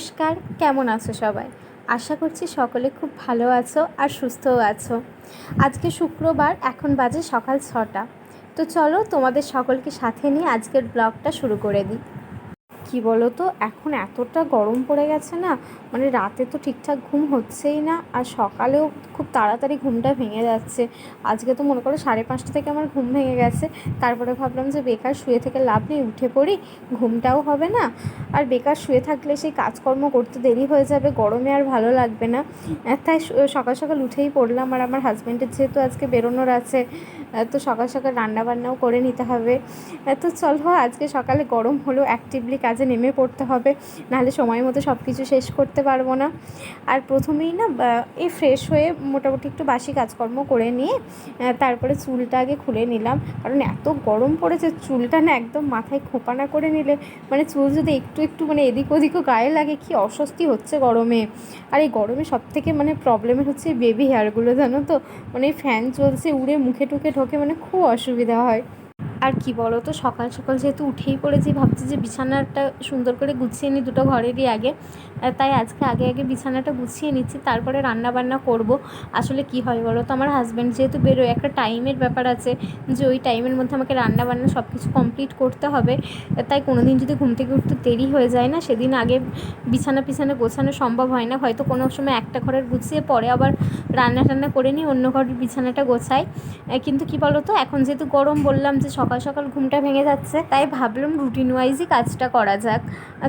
নমস্কার, কেমন আছো সবাই? আশা করছি সকলে খুব ভালো আছো আর সুস্থও আছো। আজকে শুক্রবার, এখন বাজে সকাল 6টা। তো চলো তোমাদের সকলকে সাথে নিয়ে আজকের ব্লগটা শুরু করে দিই। কি বলো তো, এখন এতটা গরম পড়ে গেছে না, মানে রাতে তো ঠিকঠাক ঘুম হচ্ছেই না, আর সকালেও খুব তাড়াতাড়ি ঘুমটা ভেঙে যাচ্ছে। আজকে তো মনে করো 5:30 থেকে আমার ঘুম ভেঙে গেছে। তারপরে ভাবলাম যে বেকার শুয়ে থেকে লাভ নেই, উঠে পড়ি, ঘুমটাও হবে না, আর বেকার শুয়ে থাকলে সেই কাজকর্ম করতে দেরি হয়ে যাবে, গরমে আর ভালো লাগবে না। তাই সকাল সকাল উঠেই পড়লাম। আর আমার হাজব্যান্ডের যেহেতু আজকে বেরোনোর আছে, তো সকাল সকাল রান্নাবান্নাও করে নিতে হবে। তো চলো, আজকে সকালে গরম হলেও অ্যাক্টিভলি কাজে নেমে পড়তে হবে, নাহলে সময় মতো সব কিছু শেষ করতে পারবো না। আর প্রথমেই না এই ফ্রেশ হয়ে মোটামুটি একটু বাসি কাজকর্ম করে নিয়ে তারপরে চুলটা আগে খুলে নিলাম, কারণ এত গরম পড়েছে, চুলটা না একদম মাথায় খোঁপা না করে নিলে, মানে চুল যদি একটু একটু মানে এদিক ওদিকও গায়ে লাগে, কি অস্বস্তি হচ্ছে গরমে। আর এই গরমে সবথেকে মানে প্রবলেমের হচ্ছে বেবি হেয়ারগুলো, জানো তো, মানে ফ্যান চলছে, উড়ে মুখে টুকে ঢোকে, মানে খুব অসুবিধা হয়। আর কি বলো তো, সকাল সকাল যেহেতু উঠেই পড়েছি, ভাবছি যে বিছানাটা সুন্দর করে গুছিয়ে নিই দুটো ঘরেরই আগে। তাই আজকে আগে আগে বিছানাটা গুছিয়ে নিচ্ছি, তারপরে রান্না বান্না করব। আসলে কি হয় বলো তো, আমার হাজব্যান্ড যেহেতু বেরোয়, একটা টাইমের ব্যাপার আছে, যে ওই টাইমের মধ্যে আমাকে রান্না বান্না সব কিছু কমপ্লিট করতে হবে। তাই কোনো দিন যদি ঘুম থেকে উঠতে দেরি হয়ে যায় না, সেদিন আগে বিছানা গোছানো সম্ভব হয় না। হয়তো কোনো সময় একটা ঘরের গুছিয়ে পরে আবার রান্না টান্না করে নিই, অন্য ঘরের বিছানাটা গোছাই। কিন্তু কি বলো তো, এখন যেহেতু গরম, বললাম যে সকাল সকাল ঘুমটা ভেঙে যাচ্ছে, তাই ভাবলাম রুটিন ওয়াইজই কাজটা করা যাক।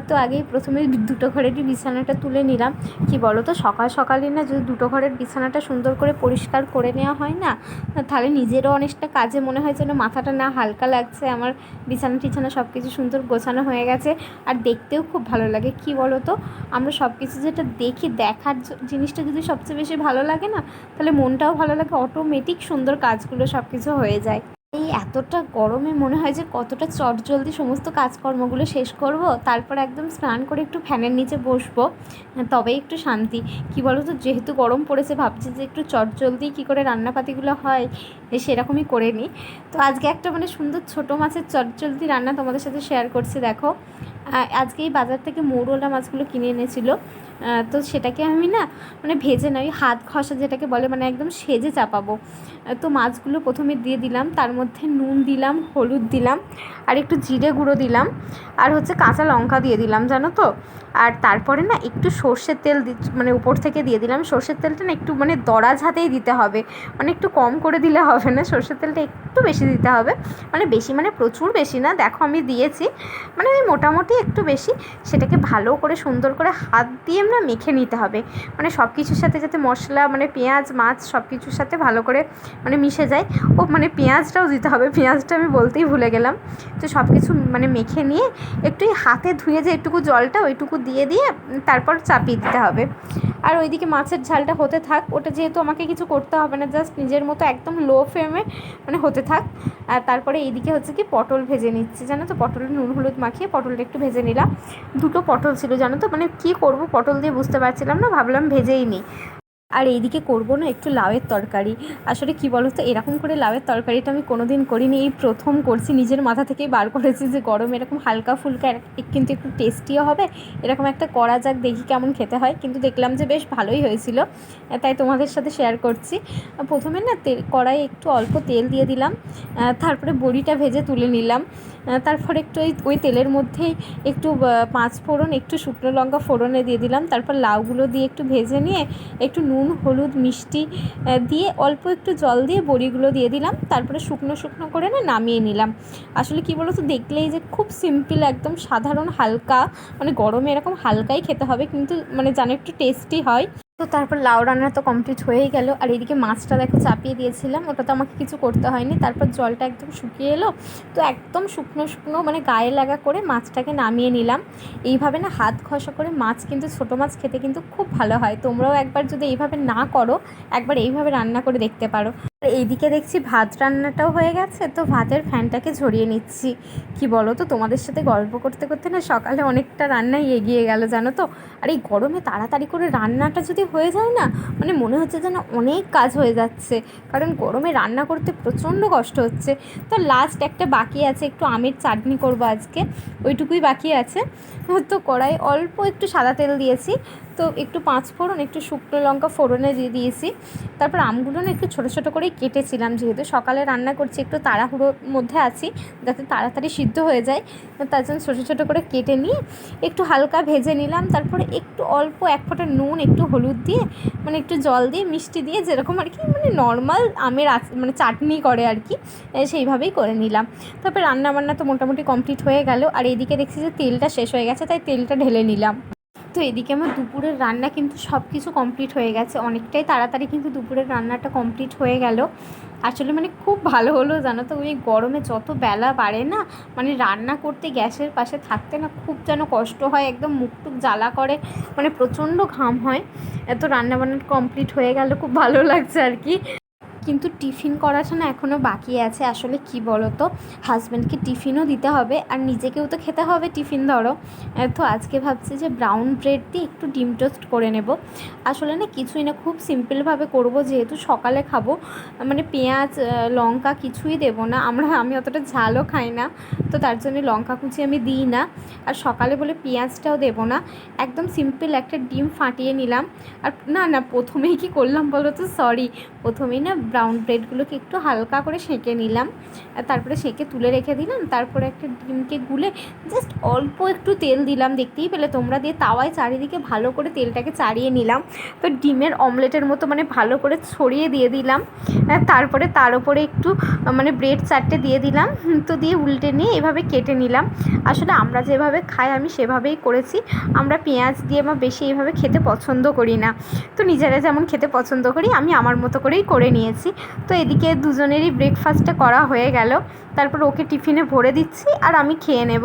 তো আগেই প্রথমে দুটো ঘরেরই বিছানাটা তুলে নিলাম। কি বলো তো, সকাল সকালই না যদি দুটো ঘরের বিছানাটা সুন্দর করে পরিষ্কার করে নেওয়া হয় না, তাহলে নিজেরও অনেকটা কাজে মনে হয় যেন মাথাটা না হালকা লাগছে, আমার বিছানা টিছানা সব কিছু সুন্দর গোছানো হয়ে গেছে। আর দেখতেও খুব ভালো লাগে। কি বলো তো, আমরা সব কিছু যেটা দেখি, দেখার জিনিসটা যদি সবচেয়ে বেশি ভালো লাগে না, তাহলে মনটাও ভালো লাগে, অটোমেটিক সুন্দর কাজগুলো সব কিছু হয়ে যায়। এই এতটা গরমে মনে হয় যে কতটা চটজলদি সমস্ত কাজকর্মগুলো শেষ করব, তারপর একদম স্নান করে একটু ফ্যানের নিচে বসবো, তবেই একটু শান্তি। কি বলো তো, যেহেতু গরম পড়েছে, ভাবছি যে একটু চটজলদি কী করে রান্নাপাতিগুলো হয় সেরকমই করে নিই। তো আজকে একটা মানে সুন্দর ছোটো মাছের চটজলদি রান্না তোমাদের সাথে শেয়ার করছি। দেখো, আজকেই বাজার থেকে মৌরলা মাছগুলো কিনে এনেছিলো। তো সেটাকে আমি না মানে ভেজে নয়, হাত ঘষা যেটাকে বলে, মানে একদম সেজে চাপাবো। তো মাছগুলো প্রথমে দিয়ে দিলাম, তার মধ্যে নুন দিলাম, হলুদ দিলাম, আর একটু জিরে গুঁড়ো দিলাম, আর হচ্ছে কাঁচা লঙ্কা দিয়ে দিলাম, জানো তো। আর তারপরে না একটু সর্ষের তেল মানে উপর থেকে দিয়ে দিলাম। সর্ষের তেলটা না একটু মানে দরাজ হাতেই দিতে হবে, মানে একটু কম করে দিলে হবে না, সর্ষের তেলটা একটু বেশি দিতে হবে। মানে বেশি মানে প্রচুর বেশি না, দেখো আমি দিয়েছি, মানে ওই মোটামুটি একটু বেশি। সেটাকে ভালো করে সুন্দর করে হাত দিয়ে না মেখে নিতে হবে, মানে সব কিছুর সাথে যাতে মশলা মানে পেঁয়াজ মাছ সব কিছুর সাথে ভালো করে মানে মিশে যায়। ও মানে পেঁয়াজটাও দিতে হবে, পেঁয়াজটা আমি বলতেই ভুলে গেলাম। তো সব কিছু মানে মেখে নিয়ে একটু হাতে ধুয়ে যে একটুকু জলটা ওইটুকু দিয়ে তারপর চাপিয়ে দিতে হবে। আর ওইদিকে মাছের ঝালটা হতে থাক, ওটা যেহেতু আমাকে কিছু করতে হবে না, জাস্ট নিজের মতো একদম লো ফ্লেমে মানে হতে থাক। আর তারপরে এইদিকে হচ্ছে কি পটল ভেজে নিচ্ছি, জানো তো, পটলের নুন হলুদ মাখিয়ে পটলটা একটু ভেজে নিলাম। দুটো পটল ছিল, জানো তো, মানে কী করবো পটল দিয়ে বুঝতে পারছিলাম না, ভাবলাম ভেজেই নিই। আর এইদিকে করবো না একটু লাউয়ের তরকারি। আসলে কি বলো তো, এরকম করে লাউয়ের তরকারিটা আমি কোনো দিন করিনি, এই প্রথম করছি, নিজের মাথা থেকেই বার করেছি যে গরমে এরকম হালকা ফুলকা কিন্তু একটু টেস্টিও হবে, এরকম একটা করা যাক, দেখি কেমন খেতে হয়। কিন্তু দেখলাম যে বেশ ভালোই হয়েছিল, তাই তোমাদের সাথে শেয়ার করছি। প্রথমে না কড়াইয়ে একটু অল্প তেল দিয়ে দিলাম, তারপরে বড়িটা ভেজে তুলে নিলাম। তারপর একটু ওই তেলের মধ্যেই একটু 5 ফোড়ন, একটু শুকনো লঙ্কা ফোড়নে দিয়ে দিলাম। তারপর লাউগুলো দিয়ে একটু ভেজে নিয়ে একটু নুন হলুদ মিষ্টি দিয়ে অল্প একটু জল দিয়ে বড়িগুলো দিয়ে দিলাম। তারপরে শুকনো শুকনো করে না নামিয়ে নিলাম। আসলে কি বলো তো, দেখলেই যে খুব সিম্পল, একদম সাধারণ হালকা, মানে গরমে এরকম হালকাই খেতে হবে, কিন্তু মানে যেন একটু টেস্টি হয়। তো তারপর লাউ রান্না তো কমপ্লিট হয়েই গেল। আর এদিকে মাছটা দেখো চাপিয়ে দিয়েছিলাম, ওটা তো আমাকে কিছু করতে হয়নি। তারপর জলটা একদম শুকিয়ে এলো, তো একদম শুকনো শুকনো মানে গায়ে লাগা করে মাছটাকে নামিয়ে নিলাম। এইভাবে না হাত ঘষা করে মাছ, কিন্তু ছোটো মাছ খেতে কিন্তু খুব ভালো হয়। তোমরাও একবার যদি এইভাবে না করো, একবার এইভাবে রান্না করে দেখতে পারো। এইদিকে দেখছি ভাত রান্নাটাও হয়ে গেছে, তো ভাতের ফ্যানটাকে ঝরিয়ে নিচ্ছি। কি বলো তো, তোমাদের সাথে গল্প করতে করতে না সকালে অনেকটা রান্নাই এগিয়ে গেল জানো তো। আর এই গরমে তাড়াতাড়ি করে রান্নাটা যদি হয়ে যায় না, মানে মনে হচ্ছে যেন অনেক কাজ হয়ে যাচ্ছে, কারণ গরমে রান্না করতে প্রচণ্ড কষ্ট হচ্ছে। তো লাস্ট একটা বাকি আছে, একটু আমের চাটনি করবো আজকে, ওইটুকুই বাকি আছে। তো কড়াই অল্প একটু সাদা তেল দিয়েছি, তো একটু পাঁচ ফোড়ন, একটু শুকনো লঙ্কা ফোড়নে দিয়ে দিয়েছি। তারপর আমগুলো না একটু ছোটো ছোটো করেই কেটেছিলাম, যেহেতু সকালে রান্না করছি একটু তাড়াহুড়োর মধ্যে আছি, যাতে তাড়াতাড়ি সিদ্ধ হয়ে যায়, তার জন্য ছোটো ছোটো করে কেটে নিয়ে একটু হালকা ভেজে নিলাম। তারপরে একটু অল্প এক ফোঁটা নুন, একটু হলুদ দিয়ে, মানে একটু জল দিয়ে, মিষ্টি দিয়ে, যেরকম আর কি মানে নর্মাল আমের মানে চাটনি করে আর কি, সেইভাবেই করে নিলাম। তারপর রান্নাবান্না তো মোটামুটি কমপ্লিট হয়ে গেল। আর এইদিকে দেখছি যে তেলটা শেষ হয়ে গেছে, তাই তেলটা ঢেলে নিলাম। তো এদিকে আমার দুপুরের রান্না কিন্তু সব কিছু কমপ্লিট হয়ে গেছে, অনেকটাই তাড়াতাড়ি কিন্তু দুপুরের রান্নাটা কমপ্লিট হয়ে গেল। আসলে মানে খুব ভালো হলো জানো তো, ওই গরমে যত বেলা বাড়ে না, মানে রান্না করতে গ্যাসের পাশে থাকতে না খুব যেন কষ্ট হয়, একদম মুখ টুক জ্বালা করে, মানে প্রচণ্ড ঘাম হয়। এত রান্নাবান্না কমপ্লিট হয়ে গেল, খুব ভালো লাগছে আর কি। কিন্তু টিফিন করাটা না এখনও বাকি আছে। আসলে কি বলো তো, হাজব্যান্ডকে টিফিনও দিতে হবে আর নিজেকেও তো খেতে হবে টিফিন ধরো। তো আজকে ভাবছি যে ব্রাউন ব্রেড দিয়ে একটু ডিম টোস্ট করে নেব। আসলে না কিছুই না, খুব সিম্পলভাবে করব, যেহেতু সকালে খাবো, মানে পেঁয়াজ লঙ্কা কিছুই দেবো না আমি অতটা ঝালও খাই না, তো তার জন্য লঙ্কা কুচি আমি দিই না। আর সকালে বলে পেঁয়াজটাও দেবো না, একদম সিম্পল একটা ডিম ফাটিয়ে নিলাম। আর না প্রথমেই কি করলাম বলো তো, সরি, প্রথমেই না ব্রাউন ব্রেডগুলোকে একটু হালকা করে সেঁকে নিলাম, তারপরে সেঁকে তুলে রেখে দিলাম। তারপরে একটা ডিমকে গুলে জাস্ট অল্প একটু তেল দিলাম, দেখতেই পেলে তোমরা, দিয়ে তাওয়ায় চারিদিকে ভালো করে তেলটাকে চাড়িয়ে নিলাম। তো ডিমের অমলেটের মতো মানে ভালো করে ছড়িয়ে দিয়ে দিলাম। তারপরে তার উপরে একটু মানে ব্রেড চারটে দিয়ে দিলাম, তো দিয়ে উল্টে নিয়ে এভাবে কেটে নিলাম। আসলে আমরা যেভাবে খাই আমি সেভাবেই করেছি, আমরা পেঁয়াজ দিয়ে বা বেশি এইভাবে খেতে পছন্দ করি না। তো নিজেরা যেমন খেতে পছন্দ করি, আমি আমার মতো করেই করে নিয়েছি। তো এদিকে দুজনেরই ব্রেকফাস্টটা করা হয়ে গেল, তারপর ওকে টিফিনে ভরে দিচ্ছি আর আমি খেয়ে নেব।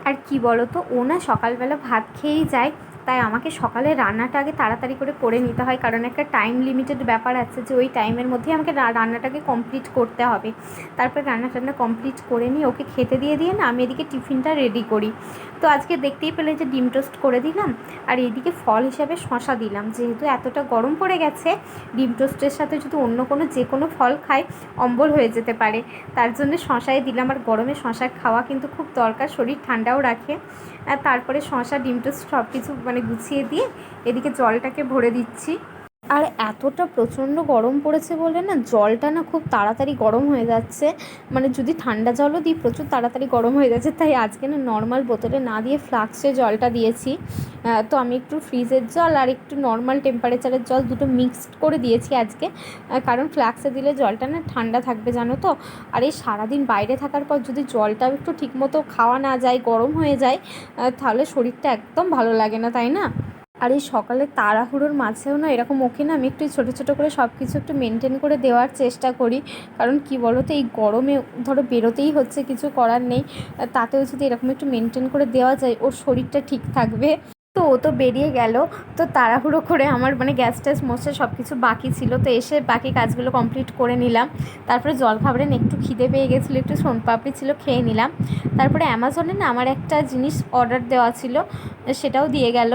আর কি বলো তো, ও না সকালবেলা ভাত খেয়েই যায়, তাই আমাকে সকালে রান্নাটা আগে তাড়াতাড়ি করে নিতে হয়, কারণ একটা টাইম লিমিটেড ব্যাপার আছে, যে ওই টাইমের মধ্যেই আমাকে রান্নাটাকে কমপ্লিট করতে হবে। তারপরে রান্না কমপ্লিট করে নিয়ে ওকে খেতে দিয়ে না আমি এদিকে টিফিনটা রেডি করি। তো আজকে দেখতেই পেলে যে ডিম টোস্ট করে দিলাম, আর এইদিকে ফল হিসাবে শশা দিলাম, যেহেতু এতটা গরম পড়ে গেছে, ডিম টোস্টের সাথে যদি অন্য কোনো যে কোনো ফল খাই অম্বল হয়ে যেতে পারে, তার জন্য শশাই দিলাম। আর গরমে শশা খাওয়া কিন্তু খুব দরকার, শরীর ঠান্ডাও রাখে। আর তারপরে শশা ডিম টোস্ট সব কিছু মানে গুছিয়ে দিয়ে এদিকে জলটাকে ভরে দিচ্ছি। আর এতটা প্রচণ্ড গরম পড়েছে বলে না জলটা না খুব তাড়াতাড়ি গরম হয়ে যাচ্ছে, মানে যদি ঠান্ডা জলও দিই প্রচুর তাড়াতাড়ি গরম হয়ে যাচ্ছে, তাই আজকে না নর্মাল বোতলে না দিয়ে ফ্লাক্সে জলটা দিয়েছি। তো আমি একটু ফ্রিজের জল আর একটু নর্মাল টেম্পারেচারের জল দুটো মিক্সড করে দিয়েছি আজকে, কারণ ফ্লাক্সে দিলে জলটা না ঠান্ডা থাকবে জানো তো। আর এই সারাদিন বাইরে থাকার পর যদি জলটাও একটু ঠিকমতো খাওয়া না যায়, গরম হয়ে যায়, তাহলে শরীরটা একদম ভালো লাগে না, তাই না? আর এই সকালে তাড়াহুড়োর মাঝেও না এরকম ওকে না আমি একটু ছোটো ছোটো করে সব কিছু একটু মেনটেন করে দেওয়ার চেষ্টা করি, কারণ কি বলো তো, এই গরমে ধরো বেরোতেই হচ্ছে, কিছু করার নেই, তাতেও যদি এরকম একটু মেনটেন করে দেওয়া যায় ওর শরীরটা ঠিক থাকবে। তো ও তো বেরিয়ে গেল, তো তাড়াহুড়ো করে আমার মানে গ্যাস ট্যাস মোছে সব কিছু বাকি ছিল, তো এসে বাকি কাজগুলো কমপ্লিট করে নিলাম। তারপরে জলখাবারে না একটু খিদে পেয়ে গেছিলো, একটু সোনপাপড়ি ছিল, খেয়ে নিলাম। তারপরে অ্যামাজনে না আমার একটা জিনিস অর্ডার দেওয়া ছিল, সেটাও দিয়ে গেল।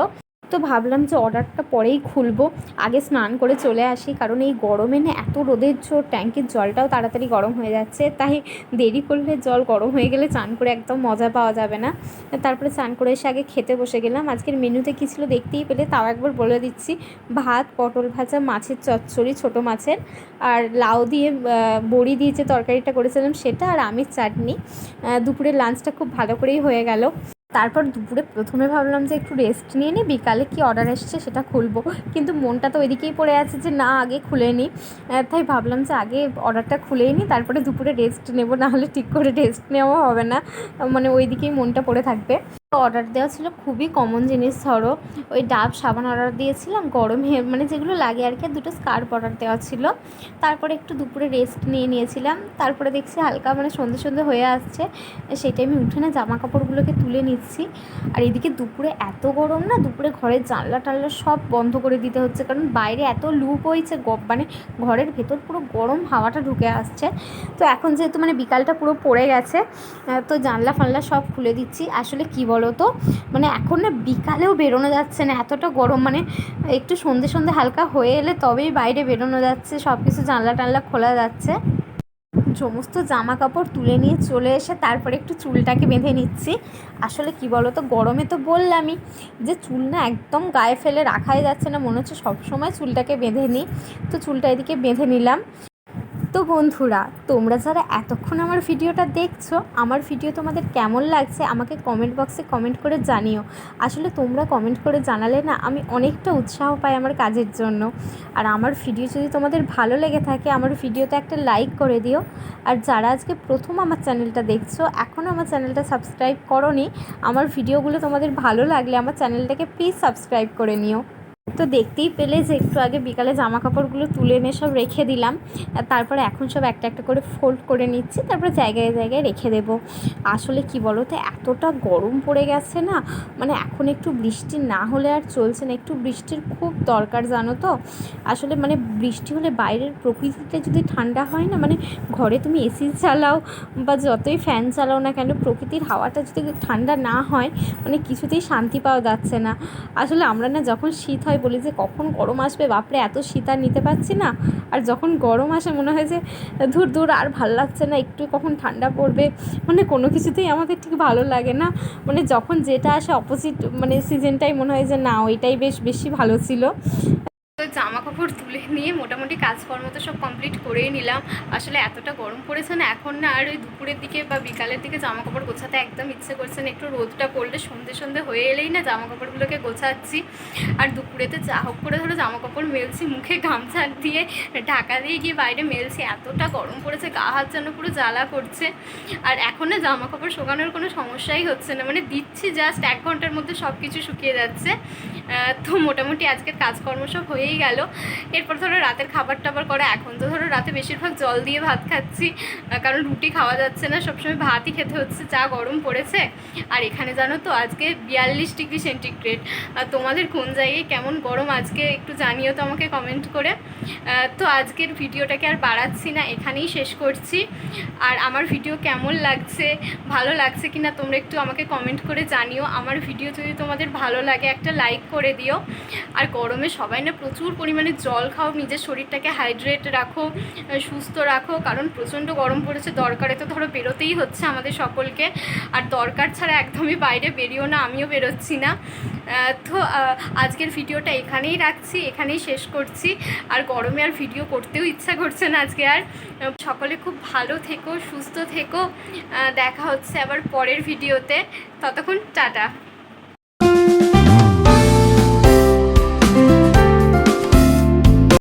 তো ভাবলাম যে অর্ডারটা পরেই খুলবো, আগে স্নান করে চলে আসি, কারণ এই গরমে না এত রোদের জোর, ট্যাঙ্কির জলটাও তাড়াতাড়ি গরম হয়ে যাচ্ছে, তাই দেরি করলে জল গরম হয়ে গেলে চান করে একদম মজা পাওয়া যাবে না। তারপরে চান করে এসে আগে খেতে বসে গেলাম। আজকের মেনুতে কী ছিল দেখতেই পেলে, তাও একবার বলে দিচ্ছি। ভাত, পটল ভাজা, মাছের চচ্চড়ি ছোটো মাছের, আর লাউ দিয়ে বড়ি দিয়ে যে তরকারিটা করেছিলাম সেটা, আর আমের চাটনি। দুপুরের লাঞ্চটা খুব ভালো করেই হয়ে গেল। তারপর দুপুরে প্রথমে ভাবলাম যে একটু রেস্ট নিয়ে নিই, বিকালে কি অর্ডার এসছে সেটা খুলবো, কিন্তু মনটা তো ওইদিকেই পড়ে আছে যে না আগে খুলে নিই। তাই ভাবলাম যে আগে অর্ডারটা খুলেই নিই, তারপরে দুপুরে রেস্ট নেবো, নাহলে ঠিক করে রেস্ট নেওয়া হবে না, মানে ওই দিকেই মনটা পড়ে থাকবে। অর্ডার দেওয়া ছিল খুবই কমন জিনিস, ধরো ওই ডাব সাবান অর্ডার দিয়েছিলাম গরমে, মানে যেগুলো লাগে আর কি, দুটো স্কার্ফ অর্ডার দেওয়া ছিল। তারপরে একটু দুপুরে রেস্ট নিয়েছিলাম। তারপরে দেখছি হালকা মানে সন্ধে সন্ধে হয়ে আসছে, সেই টাইমে উঠে না জামা কাপড়গুলোকে তুলে নিচ্ছি। আর এদিকে দুপুরে এত গরম না, দুপুরে ঘরের জানলা টানলা সব বন্ধ করে দিতে হচ্ছে, কারণ বাইরে এত লু বইছে, মানে ঘরের ভেতর পুরো গরম হাওয়াটা ঢুকে আসছে। তো এখন যেহেতু মানে বিকালটা পুরো পড়ে গেছে, তো জানলা ফানলা সব খুলে দিচ্ছি। আসলে কি বলো তো, মানে এখন না বিকালেও বেরোনো যাচ্ছে না, এতটা গরম, মানে একটু সন্ধে সন্ধে হালকা হয়ে এলে তবেই বাইরে বেরোনো যাচ্ছে, সব কিছু জানলা টানলা খোলা যাচ্ছে। সমস্ত জামা কাপড় তুলে নিয়ে চলে এসে তারপরে একটু চুলটাকে বেঁধে নিচ্ছি। আসলে কি বলো তো, গরমে তো বললামই যে চুল না একদম গায়ে ফেলে রাখাই যাচ্ছে না, মনে হচ্ছে সবসময় চুলটাকে বেঁধে নিই। তো চুলটা এদিকে বেঁধে নিলাম। তো বন্ধুরা, তোমরা যারা এতক্ষণ আমার ভিডিওটা দেখছো, আমার ভিডিও তোমাদের কেমন লাগছে আমাকে কমেন্ট বক্সে কমেন্ট করে জানিও। আসলে তোমরা কমেন্ট করে জানালে না আমি অনেকটা উৎসাহ পাই আমার কাজের জন্য। আর আমার ভিডিও যদি তোমাদের ভালো লেগে থাকে, আমার ভিডিওতে একটা লাইক করে দিও। আর যারা আজকে প্রথম আমার চ্যানেলটা দেখছো, এখনও আমার চ্যানেলটা সাবস্ক্রাইব করোনি, আমার ভিডিওগুলো তোমাদের ভালো লাগলে আমার চ্যানেলটাকে প্লিজ সাবস্ক্রাইব করে নিও। তো দেখতেই পেলে যে একটু আগে বিকালে জামা কাপড়গুলো তুলে এনে সব রেখে দিলাম। তারপরে এখন সব একটা একটা করে ফোল্ড করে নিচ্ছি, তারপরে জায়গায় জায়গায় রেখে দেবো। আসলে কি বলো তো, এতটা গরম পড়ে গেছে না, মানে এখন একটু বৃষ্টি না হলে আর চলছে না, একটু বৃষ্টির খুব দরকার জানো তো। আসলে মানে বৃষ্টি হলে বাইরের প্রকৃতিটা যদি ঠান্ডা হয় না, মানে ঘরে তুমি এসি চালাও বা যতই ফ্যান চালাও না কেন, প্রকৃতির হাওয়াটা যদি ঠান্ডা না হয়, মানে কিছুতেই শান্তি পাওয়া যাচ্ছে না। আসলে আমরা না যখন শীত হয় বলি যে কখন গরম আসবে, বাপরে এত শীত আর নিতে পারছি না। আর যখন গরম আসে মনে হয় যে ধুর ধুর আর ভালো লাগছে না, একটু কখন ঠান্ডা পড়বে, মানে কোনো কিছুতেই আমাদের ঠিক ভালো লাগে না। মানে যখন যেটা আসে অপোজিট মানে সিজনটাই মনে হয় যে না, ওইটাই বেশি ভালো ছিল। তো জামা কাপড় তুলে নিয়ে মোটামুটি কাজকর্ম তো সব কমপ্লিট করেই নিলাম। আসলে এতটা গরম পড়েছে না এখন, না আর ওই দুপুরের দিকে বা বিকালের দিকে জামা কাপড় গোছাতে একদম ইচ্ছে করছে না। একটু রোদটা পড়লে সন্ধে সন্ধে হয়ে এলেই না জামা কাপড়গুলোকে গোছাচ্ছি। আর দুপুরেতে যা হোক করে ধরো জামা কাপড় মেলছি, মুখে গামছা দিয়ে ঢাকা দিয়ে গিয়ে বাইরে মেলছি, এতটা গরম পড়েছে, গা হাত যেন পুরো জ্বালা করছে। আর এখন না জামা কাপড় শুকানোর কোনো সমস্যাই হচ্ছে না, মানে দিচ্ছি জাস্ট 1 ঘন্টার মধ্যে সব কিছু শুকিয়ে যাচ্ছে। তো মোটামুটি আজকের কাজকর্ম সব হয়েই গেল। এরপর ধরো রাতের খাবার টাবার করা, এখন তো ধরো রাতে বেশিরভাগ জল দিয়ে ভাত খাচ্ছি, কারণ রুটি খাওয়া যাচ্ছে না, সবসময় ভাতই খেতে হচ্ছে, যা গরম পড়েছে। আর এখানে জানো তো আজকে 42 ডিগ্রি সেন্টিগ্রেড। তোমাদের কোন জায়গায় কেমন গরম আজকে একটু জানিও তো আমাকে কমেন্ট করে। তো আজকের ভিডিওটাকে আর বাড়াচ্ছি না, এখানেই শেষ করছি। আর আমার ভিডিও কেমন লাগছে, ভালো লাগছে কিনা তোমরা একটু আমাকে কমেন্ট করে জানিও। আমার ভিডিও যদি তোমাদের ভালো লাগে একটা লাইক করে দিও। আর গরমে সবাই না প্রচুর পরিমাণে জল খাও, নিজের শরীরটাকে হাইড্রেট রাখো, সুস্থ রাখো, কারণ প্রচণ্ড গরম পড়েছে। দরকারে তো ধরো বেরোতেই হচ্ছে আমাদের সকলকে, আর দরকার ছাড়া একদমই বাইরে বেরিও না, আমিও বেরোচ্ছি না। তো আজকের ভিডিওটা এখানেই রাখছি, এখানেই শেষ করছি। আর গরমে আর ভিডিও করতেও ইচ্ছা করছে না আজকে আর। সকলে খুব ভালো থেকো, সুস্থ থেকো, দেখা হচ্ছে আবার পরের ভিডিওতে। ততক্ষণ টাটা।